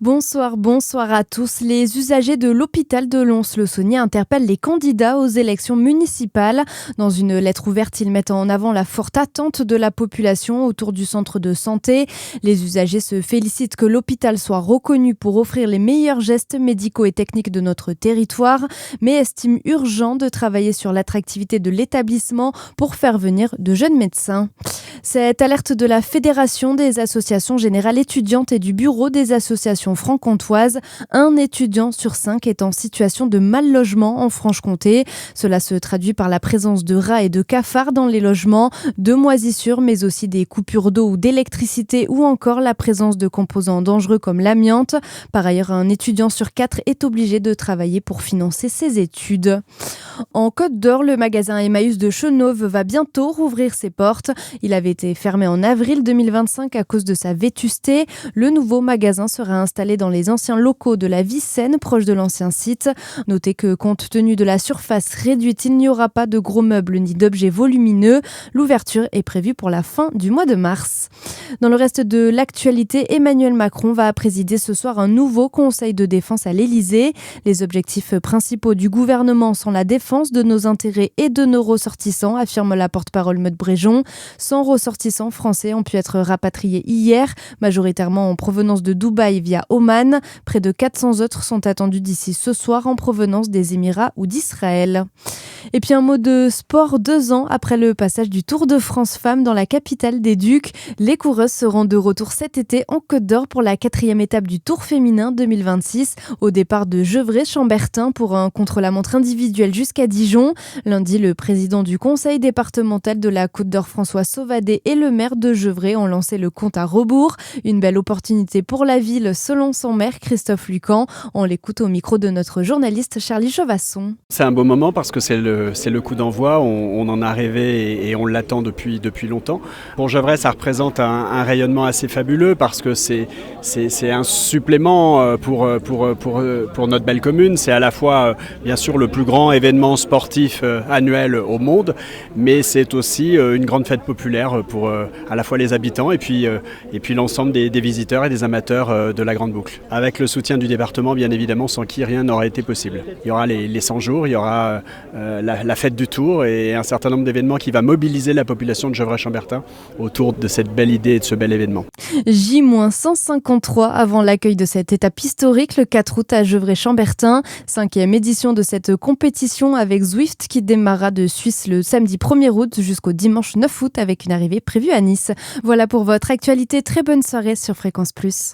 Bonsoir à tous. Les usagers de l'hôpital de Lons-le-Saunier interpellent les candidats aux élections municipales. Dans une lettre ouverte, ils mettent en avant la forte attente de la population autour du centre de santé. Les usagers se félicitent que l'hôpital soit reconnu pour offrir les meilleurs gestes médicaux et techniques de notre territoire, mais estiment urgent de travailler sur l'attractivité de l'établissement pour faire venir de jeunes médecins. Cette alerte de la Fédération des associations générales étudiantes et du Bureau des associations franc-comtoises, un étudiant sur 5 est en situation de mal-logement en Franche-Comté. Cela se traduit par la présence de rats et de cafards dans les logements, de moisissures, mais aussi des coupures d'eau ou d'électricité ou encore la présence de composants dangereux comme l'amiante. Par ailleurs, un étudiant sur 4 est obligé de travailler pour financer ses études. En Côte d'Or, le magasin Emmaüs de Chenauve va bientôt rouvrir ses portes. Il avait été fermé en avril 2025 à cause de sa vétusté. Le nouveau magasin sera installé dans les anciens locaux de la Vicenne, proche de l'ancien site. Notez que compte tenu de la surface réduite, il n'y aura pas de gros meubles ni d'objets volumineux. L'ouverture est prévue pour la fin du mois de mars. Dans le reste de l'actualité, Emmanuel Macron va présider ce soir un nouveau conseil de défense à l'Elysée. Les objectifs principaux du gouvernement sont la défense de nos intérêts et de nos ressortissants, affirme la porte-parole Maud Bréjon. 100 ressortissants français ont pu être rapatriés hier, majoritairement en provenance de Dubaï via Oman. Près de 400 autres sont attendus d'ici ce soir en provenance des Émirats ou d'Israël. Et puis un mot de sport, 2 ans après le passage du Tour de France Femmes dans la capitale des Ducs, les coureuses seront de retour cet été en Côte d'Or pour la 4e étape du Tour féminin 2026, au départ de Gevrey-Chambertin pour un contre-la-montre individuel jusqu'à Dijon. Lundi, le président du conseil départemental de la Côte d'Or, François Sauvadet, et le maire de Gevrey ont lancé le compte à rebours. Une belle opportunité pour la ville, selon son maire Christophe Lucan. On l'écoute au micro de notre journaliste Charlie Chevasson. C'est un beau moment parce que c'est le coup d'envoi, on en a rêvé et on l'attend depuis longtemps. Pour Gevrey, ça représente un rayonnement assez fabuleux parce que c'est un supplément pour notre belle commune. C'est à la fois, bien sûr, le plus grand événement sportif annuel au monde, mais c'est aussi une grande fête populaire pour à la fois les habitants et puis l'ensemble des visiteurs et des amateurs de la Grande Boucle. Avec le soutien du département, bien évidemment, sans qui rien n'aurait été possible. Il y aura les 100 jours, il y aura la fête du Tour et un certain nombre d'événements qui va mobiliser la population de Gevrey-Chambertin autour de cette belle idée et de ce bel événement. J-153 avant l'accueil de cette étape historique le 4 août à Gevrey-Chambertin. 5e édition de cette compétition avec Zwift qui démarrera de Suisse le samedi 1er août jusqu'au dimanche 9 août avec une arrivée prévue à Nice. Voilà pour votre actualité. Très bonne soirée sur Fréquence Plus.